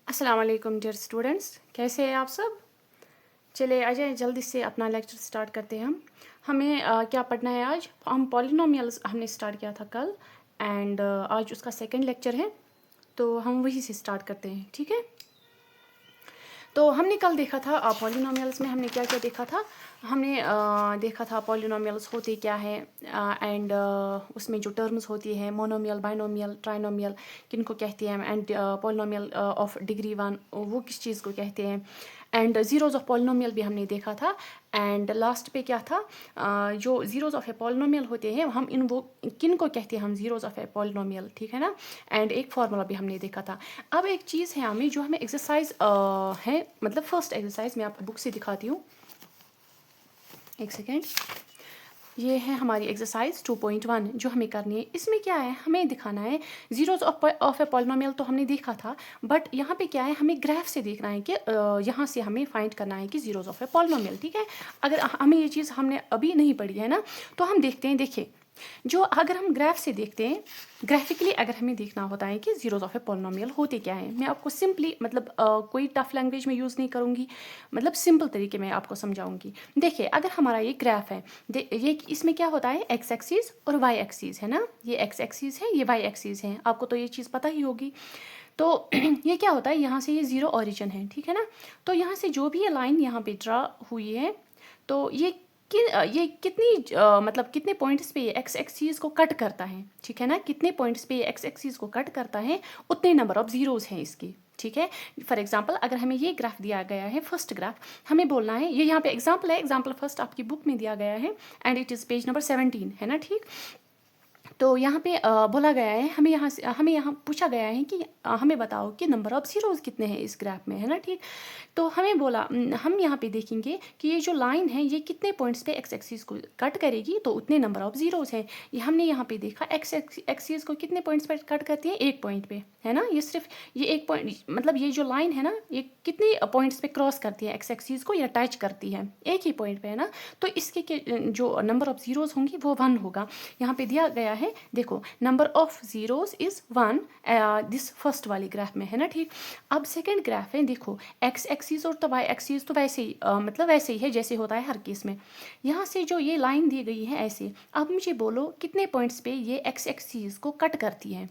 अस्सलाम वालेकुम dear students, कैसे हैं आप सब। चलिए आ जाए जल्दी से अपना लेक्चर स्टार्ट करते हैं। हमें क्या पढ़ना है आज। हम पॉलिनोमियल्स हमने स्टार्ट किया था कल एंड आज उसका सेकंड लेक्चर है, तो हम वही से स्टार्ट करते हैं, ठीक है। तो हमने कल देखा था पॉलिनोमियल्स में हमने क्या क्या देखा था। हमने देखा था पॉलिनोमियल्स होते क्या है एंड उसमें जो टर्म्स होती है मोनोमियल, बाइनोमियल, ट्राइनोमियल किनको कहते हैं, एंड पॉलिनोमियल ऑफ डिग्री 1 वो किस चीज़ को कहते हैं, एंड ज़ीरोज़ ऑफ पॉलिनोमियल भी हमने देखा था। एंड लास्ट पे क्या था, जो ज़ीरोज़ ऑफ ए पॉलिनोमियल होते हैं हम इन वो किन को कहते हैं, हम ज़ीरोज़ ऑफ ए पॉलिनोमियल, ठीक है ना। एंड एक फार्मूला भी हमने देखा था। अब एक चीज़ है हमें जो हमें एक्सरसाइज है, मतलब फर्स्ट एक्सरसाइज मैं आपको बुक से दिखाती हूँ, एक सेकेंड। ये है हमारी एक्सरसाइज 2.1 जो हमें करनी है। इसमें क्या है, हमें दिखाना है जीरोज ऑफ ए पॉलिनोमियल तो हमने देखा था, बट यहाँ पे क्या है, हमें ग्राफ से देखना है कि यहाँ से हमें फाइंड करना है कि जीरोज ऑफ ए पॉलिनोमियल, ठीक है। अगर हमें ये चीज़ हमने अभी नहीं पढ़ी है ना, तो हम देखते हैं। देखिए, जो अगर हम ग्राफ से देखते हैं, ग्राफिकली अगर हमें देखना होता है कि जीरोज ऑफ ए पॉलिनोमियल होते क्या है, मैं आपको सिंपली मतलब कोई टफ लैंग्वेज में यूज़ नहीं करूँगी, मतलब सिंपल तरीके में आपको समझाऊंगी। देखिए, अगर हमारा ये ग्राफ है, ये इसमें क्या होता है, एक्स एक्सीज और वाई एक्सीज है ना। ये एक्स एक्सीज है, ये वाई एक्सीज है, आपको तो ये चीज़ पता ही होगी। तो ये क्या होता है, यहाँ से ये ज़ीरो ओरिजिन है, ठीक है ना। तो यहाँ से जो भी ये लाइन यहाँ पे ड्रा हुई है, तो ये कितनी मतलब कितने पॉइंट्स पे ये एक्स एक्सीज को कट करता है, ठीक है ना। कितने पॉइंट्स पे ये एक्स एक्सीज को कट करता है, उतने नंबर ऑफ ज़ीरोज़ हैं इसकी, ठीक है। फॉर एग्जांपल अगर हमें ये ग्राफ दिया गया है, फर्स्ट ग्राफ, हमें बोलना है, ये यहाँ पे एग्जांपल है, एग्जांपल फर्स्ट आपकी बुक में दिया गया है and it is page number 17 है ना, ठीक। तो यहाँ पे बोला गया है, हमें यहाँ पूछा गया है कि हमें बताओ कि नंबर ऑफ ज़ीरोज़ कितने हैं इस ग्राफ में, है ना, ठीक। तो हमें बोला, हम यहाँ पे देखेंगे कि ये जो लाइन है ये कितने पॉइंट्स पे एक्स एक्सिस को कट करेगी, तो उतने नंबर ऑफ ज़ीरोज़ हैं। ये हमने यहाँ पे देखा, एक्स एक्सिस को कितने पॉइंट्स पे कट करती है, एक पॉइंट पे, है ना। ये सिर्फ ये एक पॉइंट, मतलब ये जो लाइन है ना, ये कितने पॉइंट्स पे क्रॉस करती है एक्स एक्सिस को, या टच करती है, एक ही पॉइंट पे, है ना। तो इसके जो नंबर ऑफ ज़ीरोज़ होंगी वो 1 होगा। यहाँ पे दिया गया है, देखो, number of zeros is 1 this first वाली ग्राफ में, है ना, ठीक। अब सेकेंड ग्राफ है, देखो, एक्स एक्सीज और तो वाई एक्सीज तो वैसे ही मतलब वैसे ही है जैसे होता है हर केस में। यहाँ से जो ये लाइन दी गई है ऐसे, अब मुझे बोलो कितने पॉइंट्स पे ये एक्स एक्सीज को कट करती है।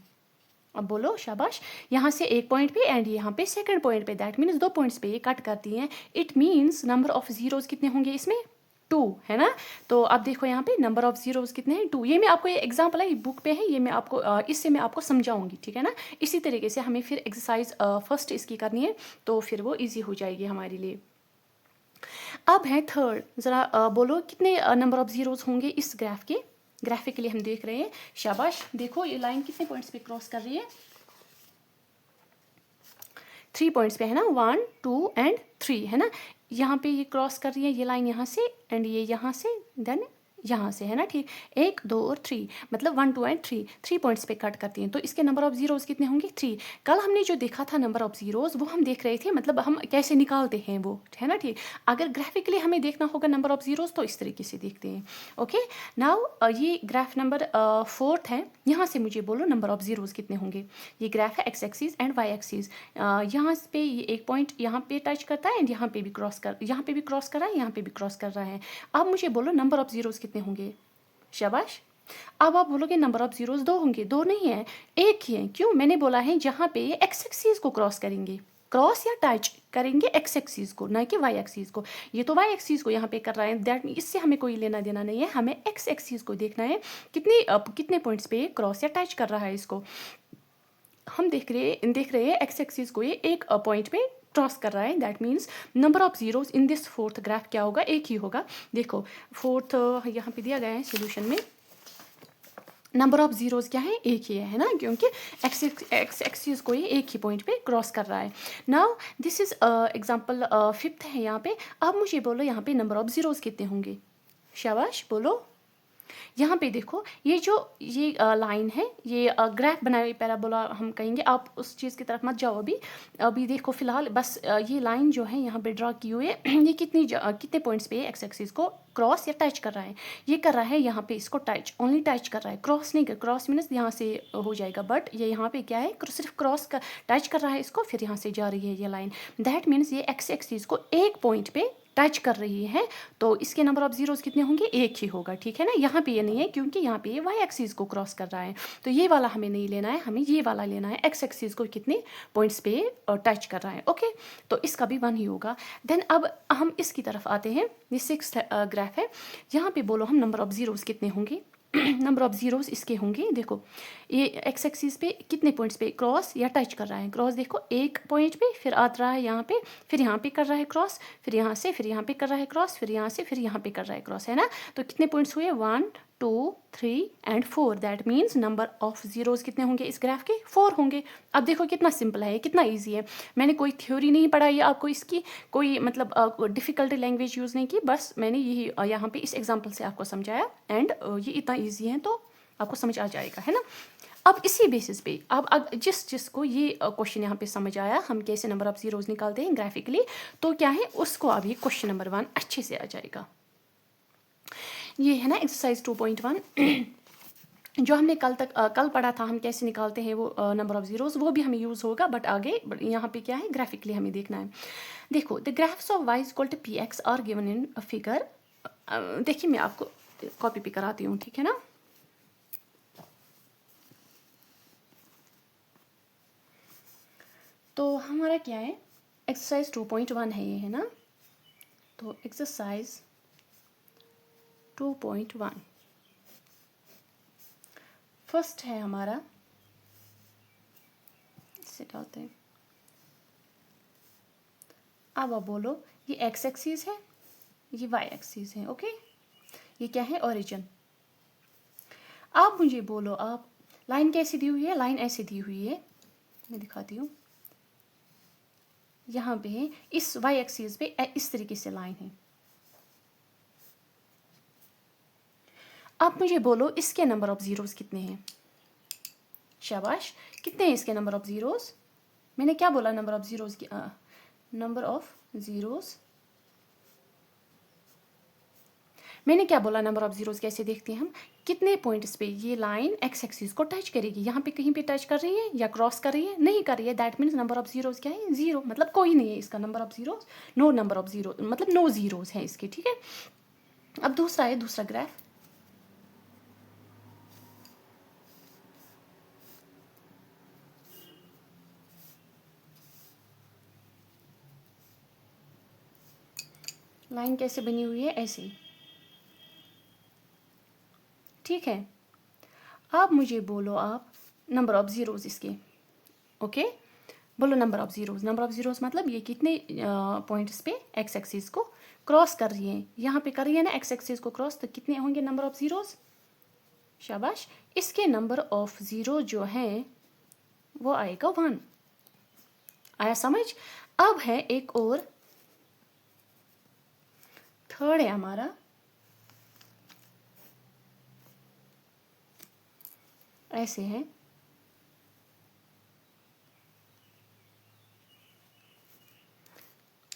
अब बोलो, शाबाश। यहाँ से एक पॉइंट पे एंड यहाँ पे सेकंड पॉइंट पे, दैट मीन्स 2 पॉइंट्स पे ये कट करती हैं। It means number of zeros कितने होंगे इसमें, 2, है ना। तो अब देखो यहाँ पे नंबर ऑफ ज़ीरोज़ कितने हैं, 2। ये मैं आपको, ये एग्जांपल है, ये बुक पे है, ये मैं आपको इससे मैं आपको समझाऊंगी, ठीक है ना। इसी तरीके से हमें फिर एक्सरसाइज फर्स्ट इसकी करनी है, तो फिर वो ईजी हो जाएगी हमारे लिए। अब है थर्ड, ज़रा बोलो कितने नंबर ऑफ ज़ीरोज़ होंगे इस ग्राफ के। ग्राफिकली हम देख रहे हैं, शाबाश। देखो ये लाइन कितने पॉइंट्स पे क्रॉस कर रही है, 3 पॉइंट्स पे, है ना, 1 2 एंड 3, है ना। यहाँ पे ये क्रॉस कर रही है ये लाइन यहाँ से एंड ये यहाँ से, देन यहाँ से, है ना, ठीक। 1 2 और 3, मतलब 1 2 एंड 3 पॉइंट्स पे कट करती हैं, तो इसके नंबर ऑफ ज़ीरोज़ कितने होंगे, 3। कल हमने जो देखा था नंबर ऑफ ज़ीरोज़, वो हम देख रहे थे, मतलब हम कैसे निकालते हैं वो, है ना, ठीक। अगर ग्राफिकली हमें देखना होगा नंबर ऑफ ज़ीरोज़, तो इस तरीके से देखते हैं। ओके, नाउ ये ग्राफ नंबर 4 है। यहाँ से मुझे बोलो नंबर ऑफ ज़ीरोज़ कितने होंगे। ये ग्राफ है X axes and Y axes. यहाँ पे ये एक पॉइंट यहाँ पे टच करता है एंड यहाँ पे भी क्रॉस कर रहा है, यहाँ पे भी क्रॉस कर रहा है। अब मुझे बोलो नंबर ऑफ ज़ीरोज़ कितने होंगे, शाबाश। अब आप बोलोगे नंबर ऑफ ज़ीरोज़ 2 होंगे, 2 नहीं है, एक ही है। क्यों, मैंने बोला है जहाँ पे ये एक्स एक्सीज को क्रॉस करेंगे, क्रॉस या टच करेंगे एक्स एक्सीज को, ना कि वाई एक्सीज को। ये तो वाई एक्सीज को यहाँ पे कर रहा है, दैट इससे हमें कोई लेना देना नहीं है, हमें एक्स एक्सीज को देखना है कितने पॉइंट्स पे क्रॉस या टच कर रहा है इसको। हम देख रहे हैं एक्स एक्सिस को ये एक पॉइंट पे क्रॉस कर रहा है, that means number of zeros in this fourth graph क्या होगा, एक ही होगा। देखो फोर्थ यहाँ पे दिया गया है सोल्यूशन में, नंबर ऑफ जीरोस क्या है, एक ही है ना, क्योंकि एक्स एक्सिस को ये एक ही पॉइंट पे क्रॉस कर रहा है। Now this is example 5th है यहाँ पे। अब मुझे बोलो यहाँ पे नंबर ऑफ जीरोस कितने होंगे, शाबाश बोलो। यहाँ पे देखो ये लाइन है, ये ग्राफ बनाए हुए पैराबोला हम कहेंगे। आप उस चीज़ की तरफ मत जाओ अभी। अभी देखो फिलहाल बस ये लाइन जो है यहाँ पे ड्रा की हुई है, ये कितने पॉइंट्स पे एक्स एक्सिस को क्रॉस या टच कर रहा है। ये कर रहा है यहाँ पे इसको टच, ओनली टच कर रहा है, क्रॉस नहीं कर। क्रॉस मीन्स यहाँ से हो जाएगा, बट ये यहाँ पे क्या है, सिर्फ क्रॉस का टच कर रहा है इसको, फिर यहाँ से जा रही है ये लाइन। दैट मीन्स ये एक्स एक्सिस को एक पॉइंट पे टच कर रही है, तो इसके नंबर ऑफ जीरोस कितने होंगे, एक ही होगा, ठीक है ना। यहाँ पे ये नहीं है क्योंकि यहाँ पे ये वाई एक्सिस को क्रॉस कर रहा है, तो ये वाला हमें नहीं लेना है, हमें ये वाला लेना है, एक्स एक्सिस को कितने पॉइंट्स पे टच कर रहा है। ओके, तो इसका भी 1 ही होगा। देन अब हम इसकी तरफ आते हैं, ये 6th ग्राफ है। यहाँ पे बोलो हम नंबर ऑफ जीरोस कितने होंगे। नंबर ऑफ जीरोस इसके होंगे, देखो ये एक्स एक्सिस पे कितने पॉइंट्स पे क्रॉस या टच कर रहा है। क्रॉस देखो एक पॉइंट पे, फिर आ रहा है यहाँ पे, फिर यहाँ पे कर रहा है क्रॉस, फिर यहाँ से, फिर यहाँ पे कर रहा है क्रॉस, फिर यहाँ से, फिर यहाँ पे कर रहा है क्रॉस, है ना। तो कितने पॉइंट्स हुए, 1 2 3 and 4। That means number of zeros कितने होंगे इस ग्राफ के, 4 होंगे। अब देखो कितना सिंपल है, कितना ईजी है। मैंने कोई थ्योरी नहीं पढ़ाई आपको इसकी, कोई मतलब डिफ़िकल्ट लैंग्वेज यूज़ नहीं की, बस मैंने यही यहाँ पे इस एग्जाम्पल से आपको समझाया। एंड ये इतना ईजी है तो आपको समझ आ जाएगा, है ना। अब इसी बेसिस पे अब जिसको ये क्वेश्चन यहाँ पे समझ आया, हम कैसे नंबर ऑफ जीरोस निकालते हैं ग्राफिकली, तो क्या है उसको अभी क्वेश्चन नंबर 1 अच्छे से आ जाएगा। ये है ना एक्सरसाइज 2.1 जो हमने कल पढ़ा था, हम कैसे निकालते हैं वो नंबर ऑफ जीरोस, वो भी हमें यूज़ होगा, बट आगे यहाँ पे क्या है, ग्राफिकली हमें देखना है। देखो the graphs of y equal to P X are given in figure. देखिए मैं आपको कॉपी पे कराती हूँ, ठीक है ना। तो हमारा क्या है, एक्सरसाइज 2.1 है ये, है ना। तो एक्सरसाइज 2.1 फर्स्ट है हमारा, इसे डालते हैं। अब आप बोलो ये एक्स एक्सिस है, ये वाई एक्सिस है, ओके। ये क्या है, ओरिजिन। आप मुझे बोलो, आप लाइन कैसी दी हुई है, लाइन ऐसे दी हुई है, मैं दिखाती हूँ। यहाँ पे है, इस वाई एक्सिस पे इस तरीके से लाइन है। आप मुझे बोलो इसके नंबर ऑफ जीरोस कितने हैं। शाबाश, कितने हैं इसके नंबर ऑफ जीरोस। मैंने क्या बोला, नंबर ऑफ जीरोस की नंबर ऑफ जीरोस, मैंने क्या बोला, नंबर ऑफ जीरोस कैसे देखते हैं हम, कितने पॉइंट्स पे ये लाइन एक्स एक्सिस को टच करेगी। यहाँ पे कहीं पे टच कर रही है या क्रॉस कर रही है, नहीं कर रही है, that means number of zeros क्या है, 0, मतलब कोई नहीं है इसका number of zeros, no number of zero, मतलब नो जीरोस है इसके, ठीक है। अब दूसरा है, दूसरा ग्राफ। लाइन कैसे बनी हुई है, ऐसे, ठीक है। आप मुझे बोलो, आप नंबर ऑफ जीरोस इसके, ओके। बोलो number of zeros. Number of zeros मतलब ये कितने पॉइंट्स पे एक्स एक्सिस को क्रॉस कर रही है, यहाँ पे कर रही है ना एक्स एक्सिस को क्रॉस, तो कितने होंगे नंबर ऑफ जीरोस। शाबाश, इसके नंबर ऑफ जीरो जो है वो आएगा 1। आया समझ। अब है एक और, थर्ड है हमारा, ऐसे है।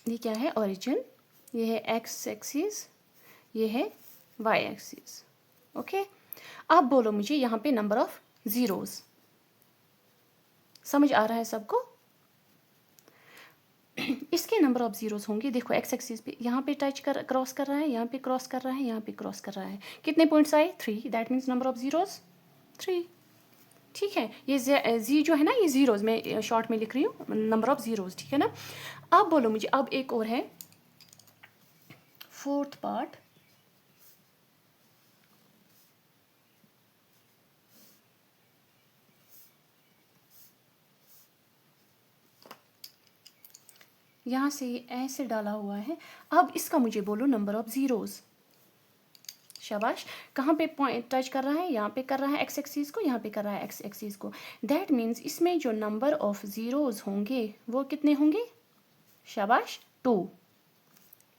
ये क्या है, ओरिजिन, ये है एक्स एक्सिस, ये है वाई एक्सिस, ओके। अब बोलो मुझे यहाँ पे नंबर ऑफ जीरोस, समझ आ रहा है सबको। इसके नंबर ऑफ जीरोस होंगे, देखो एक्स एक्सिस पे यहाँ पे टच कर क्रॉस कर रहा है, यहाँ पे क्रॉस कर रहा है, यहाँ पे क्रॉस कर रहा है, कितने पॉइंट्स आए, 3, that means number of zeros 3, ठीक है। ये जी जो है ना, ये जीरोस मैं शॉर्ट में लिख रही हूँ, नंबर ऑफ जीरोस, ठीक है ना। अब बोलो मुझे, अब एक और है, फोर्थ पार्ट। यहाँ से ऐसे डाला हुआ है। अब इसका मुझे बोलो नंबर ऑफ जीरोस। शाबाश, कहाँ पे पॉइंट टच कर रहा है, यहाँ पे कर रहा है एक्स एक्सिस को, यहाँ पे कर रहा है एक्स एक्सिस को, दैट मीन्स इसमें जो नंबर ऑफ जीरोस होंगे वो कितने होंगे। शाबाश, 2,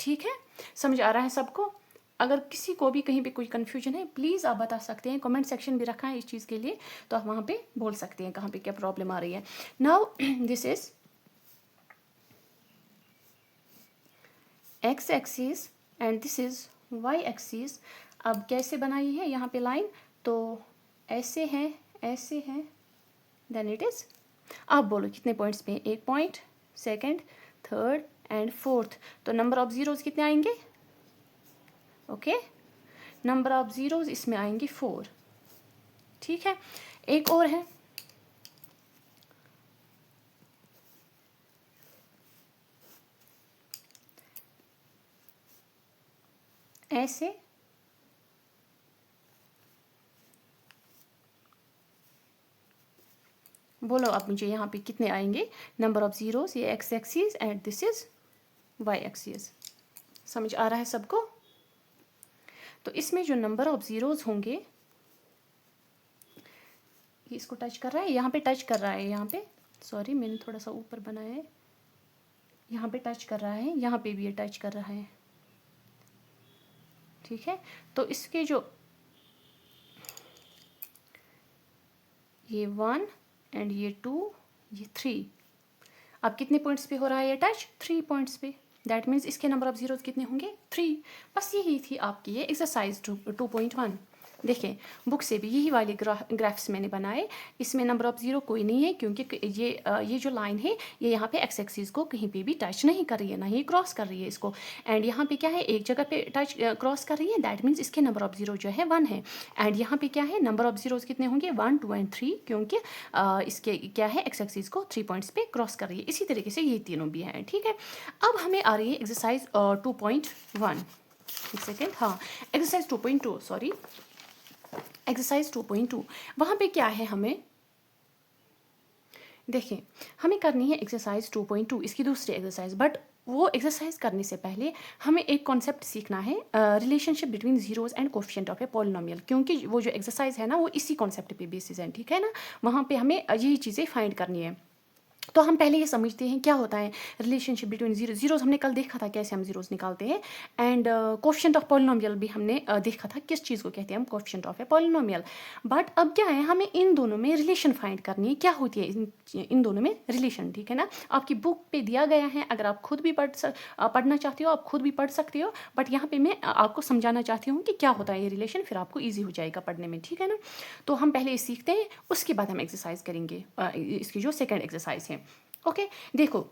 ठीक है। समझ आ रहा है सबको। अगर किसी को भी कहीं पे कोई कन्फ्यूजन है प्लीज़ आप बता सकते हैं, कमेंट सेक्शन भी रखा है इस चीज़ के लिए, तो आप वहाँ पे बोल सकते हैं कहाँ पे क्या प्रॉब्लम आ रही है। Now this is X axis and this is Y axis. अब कैसे बनाई है यहाँ पे लाइन, तो ऐसे है देन इट इज, आप बोलो कितने पॉइंट्स पे, एक point, second, third and fourth, तो नंबर ऑफ जीरोज कितने आएंगे, ओके नंबर ऑफ जीरोज इसमें आएंगे 4, ठीक है। एक और है, ऐसे बोलो अब मुझे यहाँ पे कितने आएंगे नंबर ऑफ जीरोस, ये X axis and this is Y axis. समझ आ रहा है सबको? तो इसमें जो नंबर ऑफ जीरोस होंगे, ये इसको टच कर रहा है, यहाँ पे टच कर रहा है, यहाँ पे सॉरी मैंने थोड़ा सा ऊपर बनाया है, यहाँ पे टच कर रहा है, यहाँ पे भी ये टच कर रहा है, ठीक है। तो इसके जो ये 1 एंड ये 2 ये 3, अब कितने पॉइंट्स पे हो रहा है ये टच, 3 पॉइंट्स पे, दैट मीन्स इसके नंबर ऑफ जीरोज कितने होंगे 3। बस यही थी आपकी ये एक्सरसाइज 2.1। देखें बुक से भी यही वाले ग्राफ्स मैंने बनाए, इसमें नंबर ऑफ जीरो कोई नहीं है क्योंकि ये जो लाइन है ये यहाँ पे एक्स एक्सिस को कहीं पे भी टच नहीं कर रही है, ना ही क्रॉस कर रही है इसको, एंड यहाँ पे क्या है एक जगह पे टच क्रॉस कर रही है, दैट मीन्स इसके नंबर ऑफ जीरो जो है 1 है, एंड यहाँ पे क्या है नंबर ऑफ जीरोज कितने होंगे 1, 2 एंड 3, क्योंकि इसके क्या है एक्स एक्सिस को 3 पॉइंट्स पे क्रॉस कर रही है। इसी तरीके से ये तीनों भी हैं, ठीक है। अब हमें आ रही है एक्सरसाइज 2.1, एक सेकेंड, हाँ एक्सरसाइज 2.2, सॉरी एक्सरसाइज 2.2, वहाँ पे क्या है, हमें देखिए हमें करनी है एक्सरसाइज 2.2, इसकी दूसरी एक्सरसाइज, बट वो एक्सरसाइज करने से पहले हमें एक कॉन्सेप्ट सीखना है, relationship between zeros and coefficient of a polynomial, क्योंकि वो जो एक्सरसाइज है ना वो इसी कॉन्सेप्ट पे बेसिस है, ठीक है ना। वहाँ पे हमें यही चीज़ें फाइंड करनी है। तो हम पहले ये समझते हैं क्या होता है रिलेशनशिप बिटवीन जीरोज, हमने कल देखा था कैसे हम जीरोज निकालते हैं, एंड कोफिशिएंट ऑफ पॉलिनोमियल भी हमने देखा था किस चीज़ को कहते हैं हम coefficient of a polynomial. But अब क्या है, हमें इन दोनों में रिलेशन फाइंड करनी है, क्या होती है इन दोनों में रिलेशन, ठीक है ना। आपकी बुक पे दिया गया है, अगर आप खुद भी पढ़ना चाहते हो आप खुद भी पढ़ सकते हो, बट यहाँ पे मैं आपको समझाना चाहती हूँ कि क्या होता है ये रिलेशन, फिर आपको ईजी हो जाएगा पढ़ने में, ठीक है ना। तो हम पहले ये सीखते हैं, उसके बाद हम एक्सरसाइज करेंगे, इसकी जो सेकेंड एक्सरसाइज है, ओके। देखो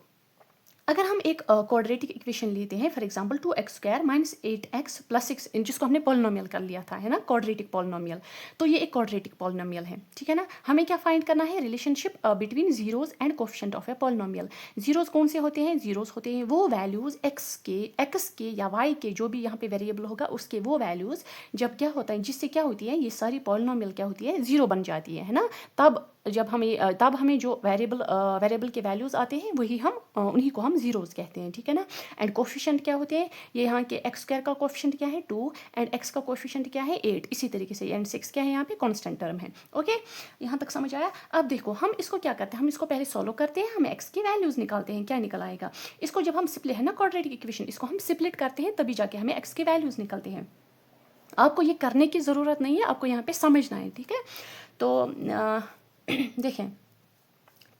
अगर हम एक क्वाड्रेटिक इक्वेशन लेते हैं, फॉर एग्जांपल 2x² - 8x + 6, जिसको हमने पॉलिनोमियल कर लिया था, है ना, क्वाड्रेटिक पॉलिनोमियल, तो ये एक क्वाड्रेटिक पॉलिनोमियल है, ठीक है ना। हमें क्या फाइंड करना है, relationship between zeros and coefficient of a polynomial. Zeros कौन से होते हैं, जीरोज होते हैं वो वैल्यूज x के या y के, जो भी यहाँ पे वेरिएबल होगा उसके वो वैल्यूज, जब क्या होता है जिससे क्या होती है ये सारी पॉलिनोमियल क्या होती है जीरो बन जाती है ना। तब हमें जो वेरिएबल के वैल्यूज आते हैं वही हम उन्हीं को हम जीरोज कहते हैं, ठीक है ना। एंड कोफिशिएंट क्या होते हैं, ये यहाँ के x² का कोफिशिएंट क्या है 2, एंड x का कोफिशिएंट क्या है 8, इसी तरीके से, एंड 6 क्या है यहाँ पे कांस्टेंट टर्म है, ओके। यहाँ तक समझ आया। अब देखो हम इसको क्या करते हैं, हम इसको पहले सॉल्व करते हैं, हम x की वैल्यूज निकालते हैं, क्या निकल आएगा। इसको जब हम स्प्लिट है ना क्वाड्रेटिक इक्वेशन, इसको हम स्प्लिट करते हैं तभी जाके हमें x की वैल्यूज निकलते हैं। आपको ये करने की ज़रूरत नहीं है, आपको यहाँ पे समझना है, ठीक है। तो देखें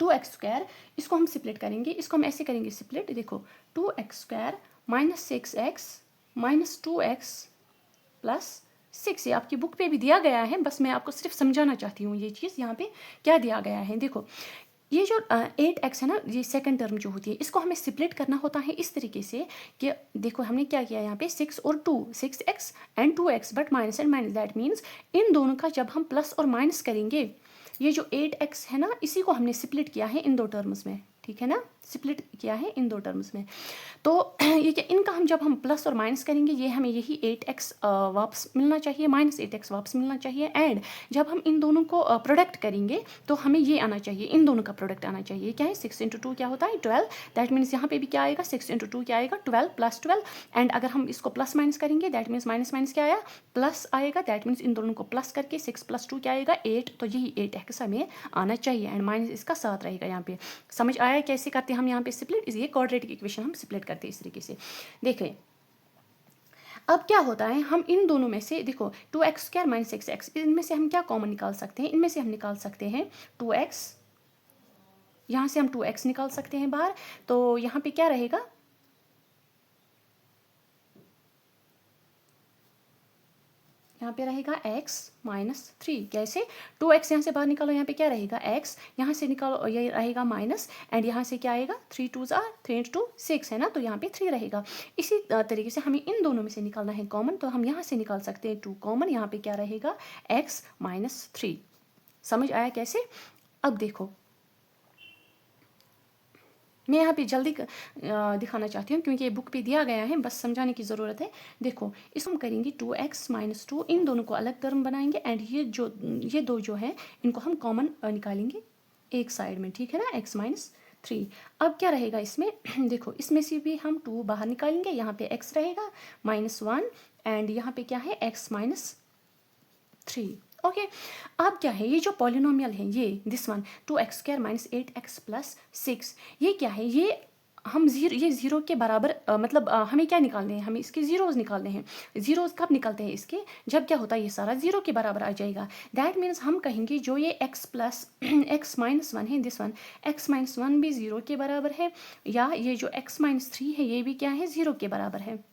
2x², इसको हम स्प्लिट करेंगे, इसको हम ऐसे करेंगे स्प्लिट, देखो 2x² - 6x - 2x + 6, ये आपकी बुक पे भी दिया गया है, बस मैं आपको सिर्फ समझाना चाहती हूँ ये चीज़ यहाँ पे क्या दिया गया है। देखो ये जो 8x है ना, ये सेकंड टर्म जो होती है, इसको हमें स्प्लिट करना होता है इस तरीके से कि देखो हमने क्या किया यहाँ पे 6 और 2, 6x and 2x, but minus and minus, that means in दोनों का जब हम प्लस और माइनस करेंगे, ये जो 8x है ना इसी को हमने स्प्लिट किया है इन दो टर्म्स में, ठीक है ना, स्प्लिट किया है इन दो टर्म्स में। तो ये क्या, इनका हम जब हम प्लस और माइनस करेंगे, ये हमें यही 8x वापस मिलना चाहिए, -8x वापस मिलना चाहिए, एंड जब हम इन दोनों को प्रोडक्ट करेंगे तो हमें ये आना चाहिए, इन दोनों का प्रोडक्ट आना चाहिए, क्या है 6 × 2 क्या होता है 12, दैट मीन्स यहाँ पे भी क्या आएगा 6 × 2 क्या आएगा 12 + 12, एंड अगर हम इसको प्लस माइनस करेंगे दैट मीन्स माइनस माइनस क्या आया प्लस आएगा, दैट मीन्स इन दोनों को प्लस करके 6 + 2 क्या आएगा 8, तो यही 8x हमें आना चाहिए, एंड माइनस इसका साथ रहेगा यहाँ पे। समझ आया कैसे करते हैं हम यहाँ पे स्प्लिट, इसलिए क्वाड्रेटिक इक्वेशन हम स्प्लिट करते हैं इस तरीके से। देखें अब क्या होता है, हम इन दोनों में से देखो 2x² - 6x, इनमें से हम क्या कॉमन निकाल सकते हैं, इनमें से हम निकाल सकते हैं 2x, यहाँ से हम 2x निकाल सकते हैं बाहर, तो यहाँ पे क्या रहेगा, यहाँ पे रहेगा x - 3, कैसे 2x यहाँ से बाहर निकालो, यहाँ पे क्या रहेगा x, यहाँ से निकालो ये रहेगा माइनस, एंड यहाँ से क्या आएगा 3 2s are 3 × 2 6 है ना, तो यहाँ पे 3 रहेगा। इसी तरीके से हमें इन दोनों में से निकालना है कॉमन, तो हम यहाँ से निकाल सकते हैं 2 कॉमन, यहाँ पे क्या रहेगा x - 3। समझ आया कैसे? अब देखो मैं यहाँ पे जल्दी दिखाना चाहती हूँ क्योंकि ये बुक पे दिया गया है, बस समझाने की ज़रूरत है। देखो इसको हम करेंगे 2x - 2, इन दोनों को अलग टर्म बनाएंगे, एंड ये दो जो है इनको हम कॉमन निकालेंगे एक साइड में, ठीक है ना, x - 3। अब क्या रहेगा इसमें देखो इसमें से भी हम 2 बाहर निकालेंगे, यहाँ पे x रहेगा -1, एंड यहाँ पे क्या है x - 3। ओके अब क्या है, ये जो पॉलिनोमियल है ये दिस वन 2x² - 8x + 6, ये क्या है, ये हम ज़ीरो के बराबर मतलब हमें क्या निकालने हैं, हमें इसके ज़ीरोज़ निकालने हैं। ज़ीरोज़ कब निकलते हैं इसके, जब क्या होता है ये सारा ज़ीरो के बराबर आ जाएगा। दैट मीन्स हम कहेंगे जो ये x + x - 1 है, दिस वन x - 1 भी ज़ीरो के बराबर है, या ये जो x - 3 है ये भी क्या है, ज़ीरो के बराबर है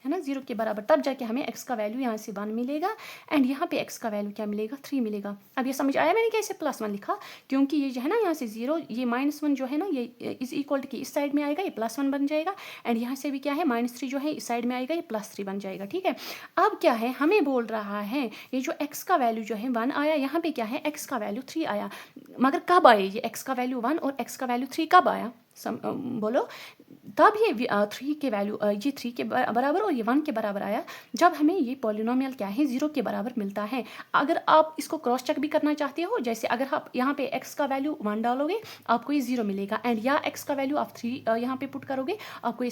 ना, ज़ीरो के बराबर। तब जाके हमें x का वैल्यू यहाँ से 1 मिलेगा, एंड यहाँ पे x का वैल्यू क्या मिलेगा, 3 मिलेगा। अब ये समझ आया मैंने कैसे +1 लिखा, क्योंकि ये जो है ना यहाँ से ज़ीरो, ये -1 जो है ना ये इज इक्वल टू कि इस साइड में आएगा, ये +1 बन जाएगा, एंड यहाँ से भी क्या है -3 जो है इस साइड में आएगा, ये +3 बन जाएगा, ठीक है। अब क्या है, हमें बोल रहा है ये जो x का वैल्यू जो है 1 आया, यहाँ पे क्या है x का वैल्यू 3 आया, मगर कब आए ये x का वैल्यू 1 और x का वैल्यू 3 कब आया, बोलो। तब ये 3 के वैल्यू ये 3 के बराबर और ये 1 के बराबर आया, जब हमें ये पॉलिनोमियल क्या है 0 के बराबर मिलता है। अगर आप इसको क्रॉस चेक भी करना चाहते हो, जैसे अगर आप यहाँ पे x का वैल्यू 1 डालोगे आपको ये 0 मिलेगा, एंड या x का वैल्यू आप 3 यहाँ पे पुट करोगे, आपको ये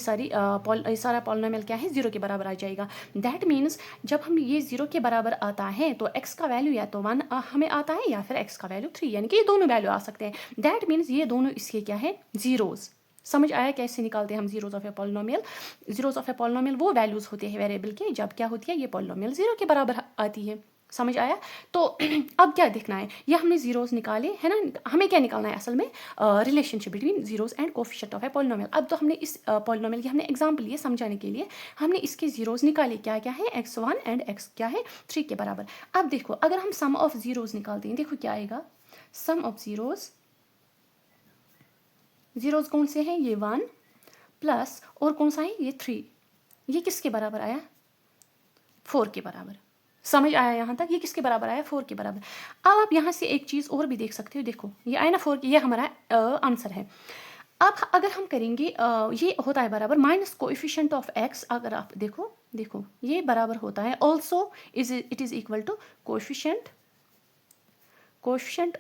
सारा पॉलिनोमियल क्या है 0 के बराबर आ जाएगा। दैट मीन्स जब हम ये 0 के बराबर आता है तो x का वैल्यू या तो 1 हमें आता है, या फिर x का वैल्यू 3, यानी कि ये दोनों वैल्यू आ सकते हैं। दैट मीन्स ये दोनों इसके क्या है, ज़ीरोज़। समझ आया कैसे निकालते हैं हम zeros of a polynomial. Zeros of a polynomial वो वैल्यूज़ होते हैं वेरिएबल के, जब क्या होती है ये पॉलिनोमियल 0 के बराबर आती है। समझ आया? तो अब क्या देखना है, ये हमने ज़ीरोज़ निकाले है ना, हमें क्या निकालना है असल में, relationship between zeros and coefficient of a polynomial. अब तो हमने इस पॉलिनोमियल की हमने एग्जाम्पल लिए समझाने के लिए, हमने इसके ज़ीरोज़ निकाले, क्या क्या है x1 एंड x क्या है 3 के बराबर। अब देखो अगर हम सम ऑफ ज़ीरोज़ निकालते हैं, देखो क्या आएगा, सम ऑफ ज़ीरोज़ कौन से हैं, ये 1 प्लस और कौन सा है ये 3, ये किसके बराबर आया, 4 के बराबर। समझ आया यहाँ तक, ये किसके बराबर आया, 4 के बराबर। अब आप यहाँ से एक चीज़ और भी देख सकते हो, देखो ये आया ना 4, ये हमारा आंसर है। अब अगर हम करेंगे ये होता है बराबर माइनस कोएफिशिएंट ऑफ x, अगर आप देखो ये बराबर होता है also it is equal to coefficient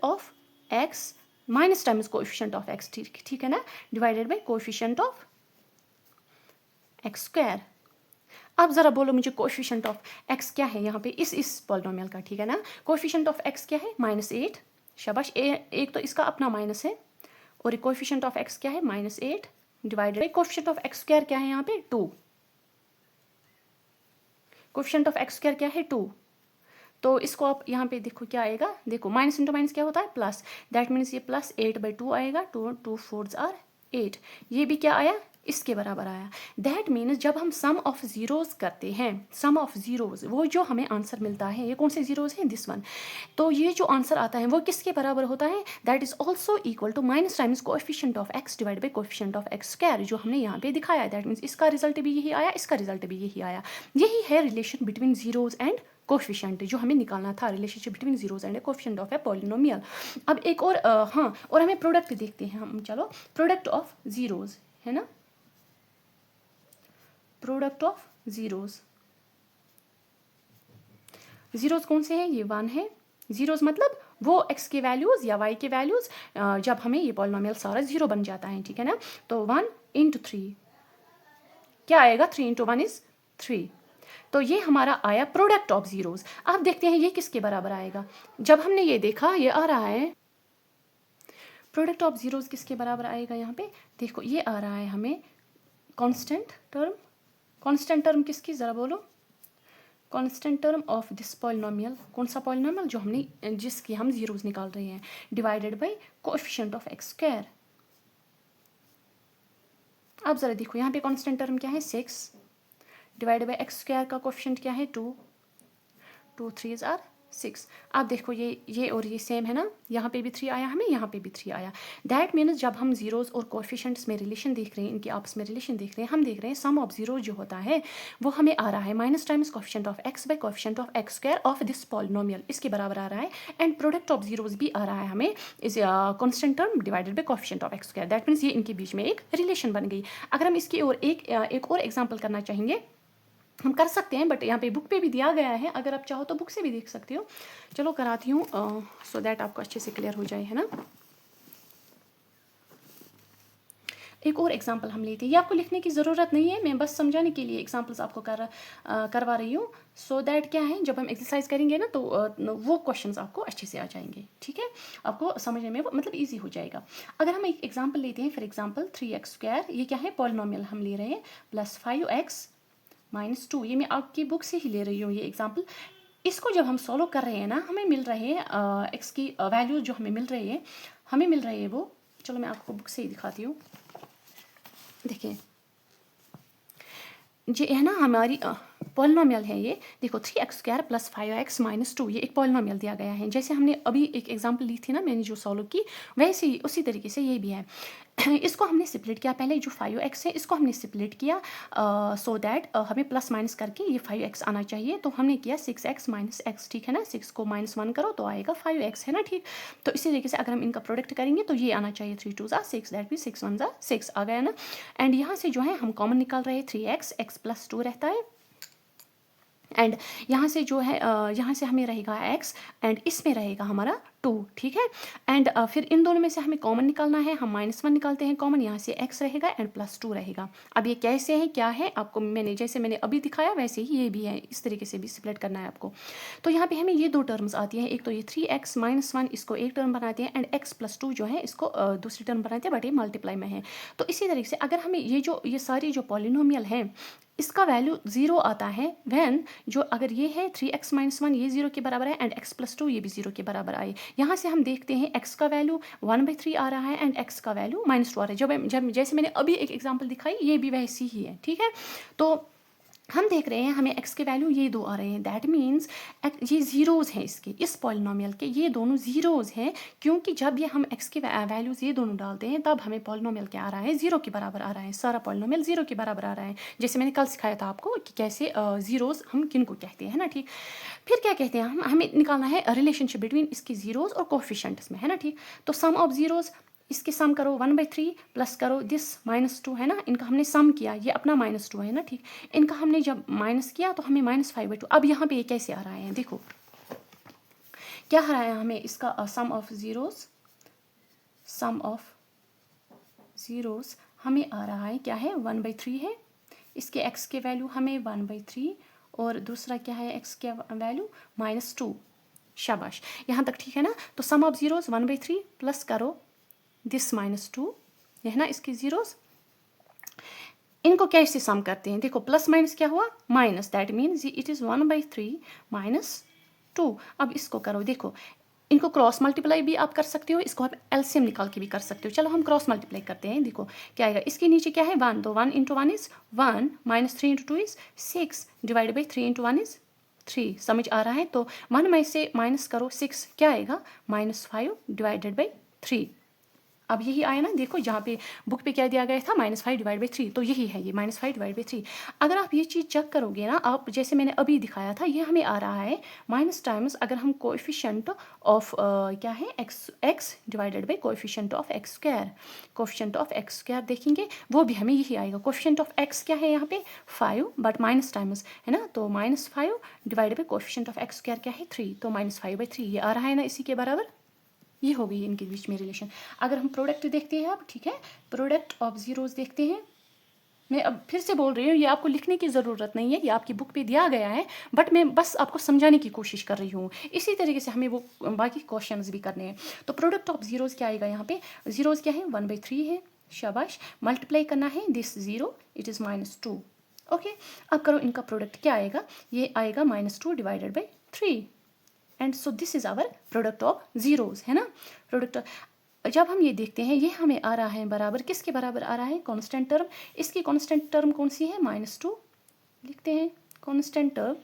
of x minus times coefficient of x, ठीक है ना, divided by coefficient of x²। अब ज़रा बोलो मुझे कोएफिशिएंट ऑफ x क्या है यहाँ पे इस पॉलिनोमियल का, ठीक है ना। कोएफिशिएंट ऑफ x क्या है -8, शाबाश, एक तो इसका अपना माइनस है, और कोएफिशिएंट ऑफ x क्या है -8 divided by coefficient of x² क्या है यहाँ पे 2, कोएफिशिएंट ऑफ x² क्या है 2, तो इसको आप यहाँ पे देखो क्या आएगा, देखो माइनस इंटू माइनस क्या होता है प्लस, दैट मीन्स ये +8/2 आएगा, 2 4s are 8, ये भी क्या आया इसके बराबर आया। दैट मीन्स जब हम सम ऑफ ज़ीरोज़ करते हैं, सम ऑफ ज़ीरोज़ वो जो हमें आंसर मिलता है, ये कौन से ज़ीरोज़ हैं, दिस वन, तो ये जो आंसर आता है वो किसके बराबर होता है, that is also equal to minus times coefficient of x divide by coefficient of x², जो हमने यहाँ पे दिखाया। दैट मीन्स इसका रिजल्ट भी यही आया, इसका रिजल्ट भी यही आया। यही है relation between zeros and coefficient जो हमें निकालना था, relationship between zeros and coefficient of a polynomial. अब एक और हाँ, और हमें प्रोडक्ट देखते हैं हम, चलो प्रोडक्ट ऑफ ज़ीरोज़ है ना, प्रोडक्ट ऑफ ज़ीरोज़ कौन से हैं, ये 1 है। ज़ीरोज़ मतलब वो x के वैल्यूज़ या y के वैल्यूज़ जब हमें ये पॉलिनोमियल सारा 0 बन जाता है, ठीक है ना। तो 1 × 3 क्या आएगा, 3 × 1 इज़ 3, तो ये हमारा आया प्रोडक्ट ऑफ ज़ीरोज़। अब देखते हैं ये किसके बराबर आएगा। जब हमने ये देखा ये आ रहा है प्रोडक्ट ऑफ ज़ीरोज़ किसके बराबर आएगा, यहाँ पे देखो ये आ रहा है हमें कांस्टेंट टर्म किसकी ज़रा बोलो, constant term of this polynomial, कौन सा पॉलिनोमियल, जो हमने जिसकी हम जीरोस निकाल रहे हैं, divided by coefficient of X square. अब जरा देखो यहाँ पे कांस्टेंट टर्म क्या है 6, डिवाइडेड बाय एक्स स्क्वायर का कोएफिशिएंट क्या है 2, 2 3 आर 6। अब देखो ये और ये सेम है ना, यहाँ पे भी 3 आया हमें, यहाँ पे भी 3 आया। दैट मीन्स जब हम जीरोस और कोएफिशिएंट्स में रिलेशन देख रहे हैं, इनके आपस में रिलेशन देख रहे हैं, हम देख रहे हैं सम ऑफ जीरो जो होता है वो हमें आ रहा है minus times coefficient of X by coefficient of X square of this polynomial, इसके बराबर आ रहा है। एंड प्रोडक्ट ऑफ जीरोस भी आ रहा है हमें is constant term divided by coefficient of X square. That means ये इनके बीच में एक रिलेशन बन गई। अगर हम इसकी और एक और एग्जाम्पल करना चाहेंगे, हम कर सकते हैं, बट यहाँ पे बुक पे भी दिया गया है, अगर आप चाहो तो बुक से भी देख सकते हो। चलो कराती हूँ सो दैट आपको अच्छे से क्लियर हो जाए, है ना। एक और एग्जांपल हम लेते हैं, ये आपको लिखने की ज़रूरत नहीं है, मैं बस समझाने के लिए एग्जांपल्स आपको करवा रही हूँ, सो दैट क्या है जब हम एक्सरसाइज करेंगे ना तो वो क्वेश्चंस आपको अच्छे से आ जाएंगे, ठीक है, आपको समझने में वो मतलब ईजी हो जाएगा। अगर हम एक एग्जाम्पल लेते हैं, फॉर एग्जाम्पल 3x², ये क्या है पॉलिनोमियल हम ले रहे हैं, प्लस 5x -2, ये मैं आपकी बुक से ही ले रही हूँ ये एग्जाम्पल। इसको जब हम सॉल्व कर रहे हैं ना, हमें मिल रहे हैं एक्स की वैल्यू जो हमें मिल रही है, वो, चलो मैं आपको बुक से ही दिखाती हूँ। देखिए ये है ना हमारी पॉलिनोमियल है ये, देखो 3x² प्लस 5x -2, ये एक पॉलिनोमियल दिया गया है। जैसे हमने अभी एक एग्जांपल ली थी ना, मैंने जो सॉल्व की, वैसे ही उसी तरीके से ये भी है। इसको हमने स्प्लिट किया, पहले जो 5x है इसको हमने स्प्लिट किया सो दैट हमें प्लस माइनस करके ये 5x आना चाहिए, तो हमने किया 6x - x, ठीक है ना, 6 को -1 करो तो आएगा 5x, है ना, ठीक। तो इसी तरीके से अगर हम इनका प्रोडक्ट करेंगे तो ये आना चाहिए 3 2 ज़ा 6, दैट भी 6 1 ज़ा 6 आ गया ना। एंड यहाँ से जो है हम कॉमन निकाल रहे हैं 3x, x + 2 रहता है, एंड यहाँ से जो है यहाँ से हमें रहेगा x एंड इसमें रहेगा हमारा 2, ठीक है। एंड फिर इन दोनों में से हमें कॉमन निकालना है, हम -1 निकालते हैं कॉमन, यहाँ से x रहेगा एंड +2 रहेगा। अब ये कैसे है, क्या है, आपको जैसे मैंने अभी दिखाया वैसे ही ये भी है, इस तरीके से भी स्प्लिट करना है आपको। तो यहाँ पे हमें ये 2 टर्म्स आती हैं, एक तो ये 3x -1 इसको एक टर्म बनाते हैं, एंड x + 2 जो है इसको दूसरी टर्म बनाते हैं, बट ये मल्टीप्लाई में है। तो इसी तरीके से अगर हमें ये सारी जो पॉलिनोमियल है इसका वैल्यू 0 आता है व्हेन जो अगर ये है 3x -1 ये 0 के बराबर है एंड x + 2 ये भी 0 के बराबर आए। यहाँ से हम देखते हैं x का वैल्यू 1/3 आ रहा है एंड x का वैल्यू -2 आ रहा है। जब जैसे मैंने अभी एक एग्जांपल दिखाई, ये भी वैसी ही है, ठीक है। तो हम देख रहे हैं हमें x के वैल्यू ये 2 आ रहे हैं, दैट मीन्स ये जीरोज हैं, इसके इस पॉलिनोमियल के ये दोनों जीरोज हैं, क्योंकि जब ये हम x के वैल्यूज ये दोनों डालते हैं तब हमें पॉलिनोमियल क्या आ रहा है, 0 के बराबर आ रहा है, सारा पॉलिनोमियल 0 के बराबर आ रहा है। जैसे मैंने कल सिखाया था आपको कि कैसे जीरोज हम किन को कहते हैं ना, ठीक। फिर क्या कहते हैं हमें निकालना है रिलेशनशिप बिटवीन इसकी जीरोज और कोएफिशिएंट्स में, है ना, ठीक। तो सम ऑफ जीरोज, इसके सम करो 1/3 प्लस करो दिस -2, है ना, इनका हमने सम किया, ये अपना -2 है ना, ठीक। इनका हमने जब माइनस किया तो हमें -5/2। अब यहाँ पे ये कैसे आ रहा है, देखो क्या आ रहा है हमें इसका सम ऑफ जीरोस हमें आ रहा है क्या है 1/3 है, इसके x के वैल्यू हमें 1/3 और दूसरा क्या है x के वैल्यू -2। शाबाश, यहाँ तक ठीक है ना। तो सम ऑफ जीरोस 1/3 प्लस करो दिस -2, है ना, इसकी जीरोस, इनको कैसे सम करते हैं, देखो प्लस माइनस क्या हुआ minus, that means it is 1/3 -2। अब इसको करो, देखो इनको क्रॉस मल्टीप्लाई भी आप कर सकते हो, इसको आप एलसीएम निकाल के भी कर सकते हो। चलो हम क्रॉस मल्टीप्लाई करते हैं, देखो क्या आएगा, इसके नीचे क्या है 1, तो 1 × 1 is 1 -3 × 2 is 6 divided by 3 × 1 is 3। समझ आ रहा है। तो 1 में से माइनस करो 6, क्या आएगा -5 डिवाइडेड बाई 3। अब यही आया ना, देखो जहाँ पे बुक पे क्या दिया गया था -5 डिवाइड बाई 3, तो यही है ये -5 डिवाइड बाई 3। अगर आप ये चीज़ चेक करोगे ना, आप जैसे मैंने अभी दिखाया था, ये हमें आ रहा है माइनस टाइम्स अगर हम कोएफिशिएंट ऑफ क्या है x divided by coefficient of x square, coefficient of x square देखेंगे वो भी हमें यही आएगा। कोएफिशिएंट ऑफ x क्या है यहाँ पे 5, बट माइनस टाइम्स है ना, तो -5 divided by coefficient of x square क्या है 3, तो -5/3 ये आ रहा है ना, इसी के बराबर। ये हो गई इनके बीच में रिलेशन। अगर हम प्रोडक्ट देखते हैं अब, ठीक है, प्रोडक्ट ऑफ जीरोस देखते हैं। मैं अब फिर से बोल रही हूँ, ये आपको लिखने की ज़रूरत नहीं है, ये आपकी बुक पे दिया गया है, बट मैं बस आपको समझाने की कोशिश कर रही हूँ। इसी तरीके से हमें वो बाकी क्वेश्चंस भी करने हैं। तो प्रोडक्ट ऑफ जीरोस क्या आएगा यहाँ पे, जीरोस क्या है 1/3 है, शाबाश, मल्टीप्लाई करना है दिस 0, इट इज़ -2। ओके, अब करो इनका प्रोडक्ट, क्या आएगा, ये आएगा -2 divided by 3, and so this is our product of zeros, है ना। प्रोडक्ट जब हम ये देखते हैं, ये हमें आ रहा है बराबर, किसके बराबर आ रहा है, कांस्टेंट टर्म। इसकी कांस्टेंट टर्म कौन सी है, -2 लिखते हैं, constant term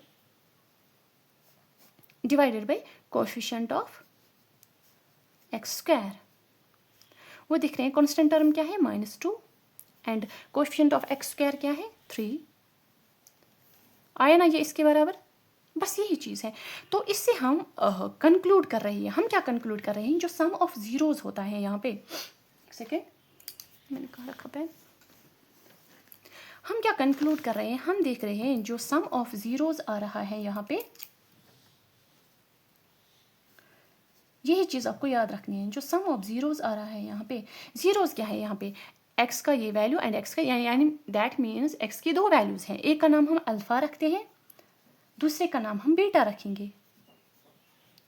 divided by coefficient of X square. वो दिख रहे हैं, कांस्टेंट टर्म क्या है, -2 and coefficient of X square क्या है, 3। आया ना ये इसके बराबर, बस यही चीज़ है। तो इससे हम कंक्लूड कर रहे हैं, हम क्या कंक्लूड कर रहे हैं, जो सम ऑफ जीरोज होता है यहाँ पे, एक सेकेंड मैंने कहा रखा पेन, हम क्या कंक्लूड कर रहे हैं, हम देख रहे हैं जो सम ऑफ जीरोज आ रहा है यहाँ पे, यही चीज़ आपको याद रखनी है, जो सम ऑफ जीरोज आ रहा है यहाँ पे, जीरोज क्या है यहाँ पे, एक्स का ये वैल्यू एंड एक्स का, यानी दैट मीन्स एक्स की दो वैल्यूज हैं, एक का नाम हम अल्फा रखते हैं, दूसरे का नाम हम बीटा रखेंगे,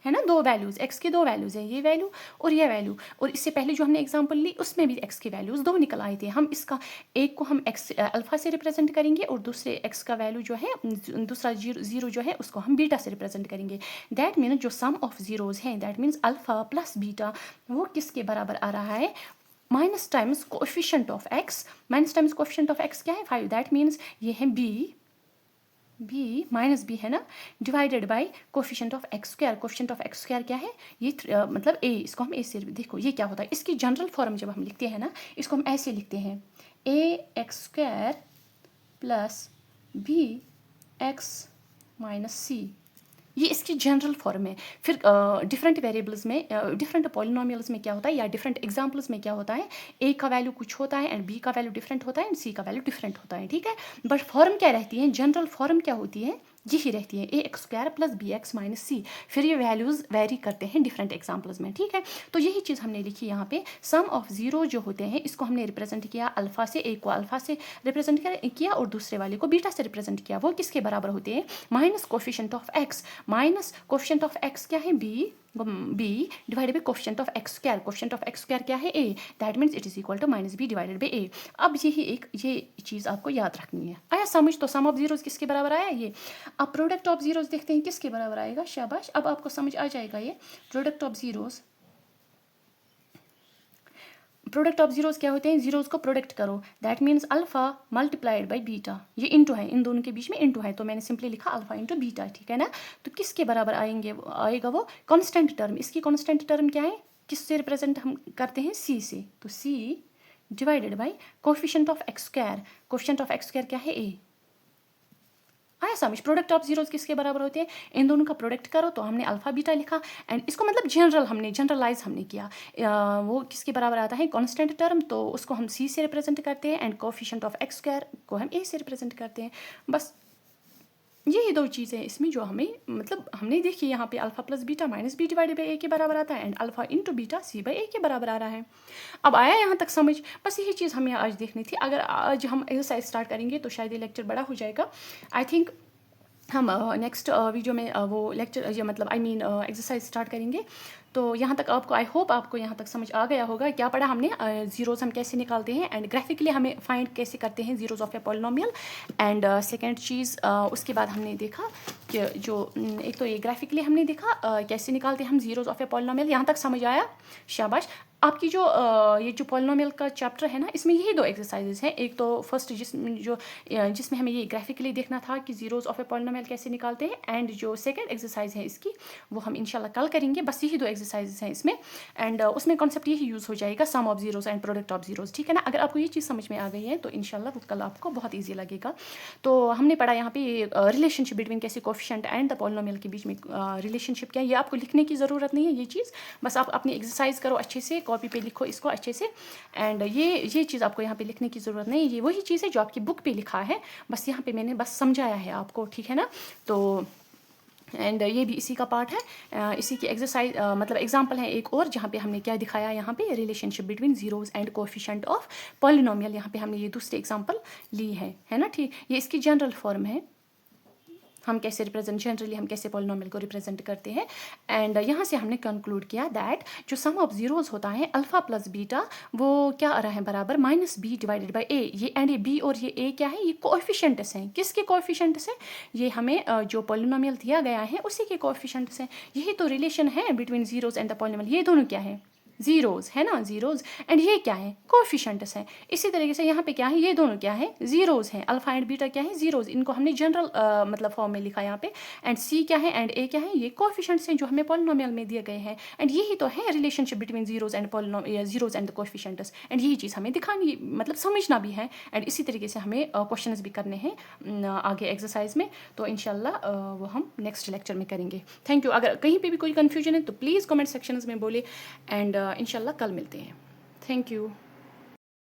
है ना। दो वैल्यूज, एक्स की दो वैल्यूज है, ये वैल्यू और ये वैल्यू, और इससे पहले जो हमने एग्जांपल ली उसमें भी एक्स की वैल्यूज दो निकल आए थे। हम इसका एक को हम एक्स अल्फा से रिप्रेजेंट करेंगे और दूसरे एक्स का वैल्यू जो है, दूसरा जीरो जो है उसको हम बीटा से रिप्रेजेंट करेंगे। दैट मीन्स जो सम ऑफ जीरोज हैं, that means alpha plus beta, वो किसके बराबर आ रहा है, minus times coefficient of X, minus times coefficient of X क्या है, 5, दैट मीन्स ये है बी माइनस बी, है ना, divided by coefficient of X square. Coefficient of X square क्या है, ये मतलब ए, इसको हम ए से, देखो ये क्या होता है, इसकी जनरल फॉर्म जब हम लिखते हैं ना, इसको हम ऐसे लिखते हैं, A X square plus B X minus C, ये इसकी जनरल फॉर्म है। फिर डिफरेंट वेरिएबल्स में, डिफरेंट पॉलिनोमियल्स में क्या होता है, या डिफरेंट एग्जांपल्स में क्या होता है, ए का वैल्यू कुछ होता है एंड बी का वैल्यू डिफरेंट होता है एंड सी का वैल्यू डिफरेंट होता है, ठीक है। बट फॉर्म क्या रहती है, जनरल फॉर्म क्या होती है, यही रहती है, A X square plus B X minus C. फिर ये वैल्यूज वेरी करते हैं डिफरेंट एग्जाम्पल्स में, ठीक है। तो यही चीज़ हमने लिखी यहाँ पे, सम ऑफ जीरो जो होते हैं इसको हमने रिप्रेजेंट किया अल्फा से, एक को अल्फा से रिप्रेजेंट किया और दूसरे वाले को बीटा से रिप्रेजेंट किया। वो किसके बराबर होते हैं, minus coefficient of X, minus coefficient of X क्या है, B divided by coefficient of X square. Coefficient of X square क्या है, A, that means it is equal to -b divided by A. अब ये चीज़ आपको याद रखनी है। आया समझ, तो सम ऑफ जीरोज किसके बराबर आया ये। अब प्रोडक्ट ऑफ जीरोज देखते हैं किसके बराबर आएगा, शाबाश, अब आपको समझ आ जाएगा ये product of zeros. Product of zeros क्या होते हैं, जीरोज को प्रोडक्ट करो, that means alpha multiplied by beta, ये इंटू है, इन दोनों के बीच में इंटू है, तो मैंने सिंपली लिखा अल्फा इंटू बीटा, ठीक है ना। तो किसके बराबर आएगा वो कांस्टेंट टर्म। इसकी कांस्टेंट टर्म क्या है, किससे रिप्रेजेंट हम करते हैं, सी से, तो C divided by coefficient of X square. Coefficient of X square क्या है, ए। आया समझ, प्रोडक्ट ऑफ जीरोज किसके बराबर होते हैं, इन दोनों का प्रोडक्ट करो, तो हमने अल्फा बीटा लिखा एंड इसको मतलब जनरलाइज हमने किया। वो किसके बराबर आता है, कांस्टेंट टर्म, तो उसको हम सी से रिप्रेजेंट करते हैं and coefficient of X square को हम ए से रिप्रेजेंट करते हैं। बस यही दो चीज़ें इसमें जो हमें मतलब हमने देखी, यहाँ पे alpha plus beta minus B divided by A के बराबर आता है and alpha into beta C by A के बराबर आ रहा है। अब आया यहाँ तक समझ, बस यही चीज़ हमें आज देखनी थी। अगर आज हम एक्सरसाइज स्टार्ट करेंगे तो शायद ये लेक्चर बड़ा हो जाएगा। आई थिंक हम नेक्स्ट वीडियो में वो लेक्चर ये मतलब एक्सरसाइज स्टार्ट करेंगे। तो यहाँ तक आपको, आई होप आपको यहाँ तक समझ आ गया होगा क्या पढ़ा हमने, जीरोज़ हम कैसे निकालते हैं एंड ग्राफिकली हमें फाइंड कैसे करते हैं zeros of a polynomial. And second चीज़ उसके बाद हमने देखा कि जो एक तो ये ग्राफिकली हमने देखा कैसे निकालते हैं हम जीरोज़ ऑफ ए पॉलिनोमियल। यहाँ तक समझ आया, शाबाश। आपकी जो ये जो पॉलिनोमियल का चैप्टर है ना, इसमें यही दो एक्सरसाइजेज हैं। एक तो फर्स्ट जिसमें हमें ये ग्राफिकली देखना था कि जीरोज़ ऑफ ए पॉलिनोमियल कैसे निकालते हैं, एंड जो सेकंड एक्सरसाइज है इसकी वो हम इंशाल्लाह कल करेंगे। बस यही दो एक्सरसाइजेज हैं इसमें एंड उसमें कॉन्सेप्ट यही यूज़ हो जाएगा, sum of zeros and product of zeros, ठीक है ना। अगर आपको ये चीज़ समझ में आ गई है तो इंशाल्लाह वो कल आपको बहुत ईजी लगेगा। तो हमने पढ़ा यहाँ पे रिलेशनशिप बिटवीन कैसे कोफिशिएंट एंड द पॉलिनोमियल के बीच में रिलेशनशिप क्या है, ये आपको लिखने की ज़रूरत नहीं है ये चीज़, बस आप अपनी एक्सरसाइज करो अच्छे से, कॉपी पे लिखो इसको अच्छे से एंड ये चीज़ आपको यहाँ पे लिखने की ज़रूरत नहीं है, ये वही चीज़ है जो आपकी बुक पे लिखा है, बस यहाँ पे मैंने बस समझाया है आपको, ठीक है ना। तो एंड ये भी इसी का पार्ट है, इसी की एक्सरसाइज मतलब एग्जांपल है एक और, जहाँ पे हमने क्या दिखाया, यहाँ पे relationship between zeros and coefficient of polynomial, यहाँ पे हमने ये दूसरी एग्जांपल ली है ना, ठीक। ये इसकी जनरल फॉर्म है, हम कैसे रिप्रेजेंट, जनरली हम कैसे पॉलिनोमियल को रिप्रेजेंट करते हैं। एंड यहाँ से हमने कंक्लूड किया दैट जो सम ऑफ जीरोस होता है अल्फा प्लस बीटा, वो क्या आ रहा है बराबर -b डिवाइडेड बाई ए। ये एंड ये b और ये a क्या है, ये कोएफिशिएंट्स हैं। किसके कोएफिशिएंट्स हैं? ये हमें जो पॉलिनोमियल दिया गया है उसी के कोएफिशिएंट्स हैं। यही तो रिलेशन है between zeros and the polynomial. ये दोनों क्या है? जीरोस है ना, जीरोस। एंड ये क्या है? कोएफिशिएंट्स हैं। इसी तरीके से यहाँ पे क्या है, ये दोनों क्या है? जीरोस हैं। अल्फा एंड बीटा क्या है? जीरोस। इनको हमने जनरल मतलब फॉर्म में लिखा यहाँ पे। एंड सी क्या है एंड ए क्या है? ये कोएफिशिएंट्स हैं जो हमें पॉलिनोमियल में दिए गए हैं। एंड यही तो है relationship between zeros and zeros and the coefficients. And यही चीज़ हमें दिखानी, मतलब समझना भी है। एंड इसी तरीके से हमें क्वेश्चंस भी करने हैं आगे एक्सरसाइज में। तो इंशाल्लाह वो हम नेक्स्ट लेक्चर में करेंगे। Thank you. अगर कहीं पे भी कोई कन्फ्यूजन है तो प्लीज़ कमेंट सेक्शंस में बोले। एंड इंशाल्लाह कल मिलते हैं। Thank you.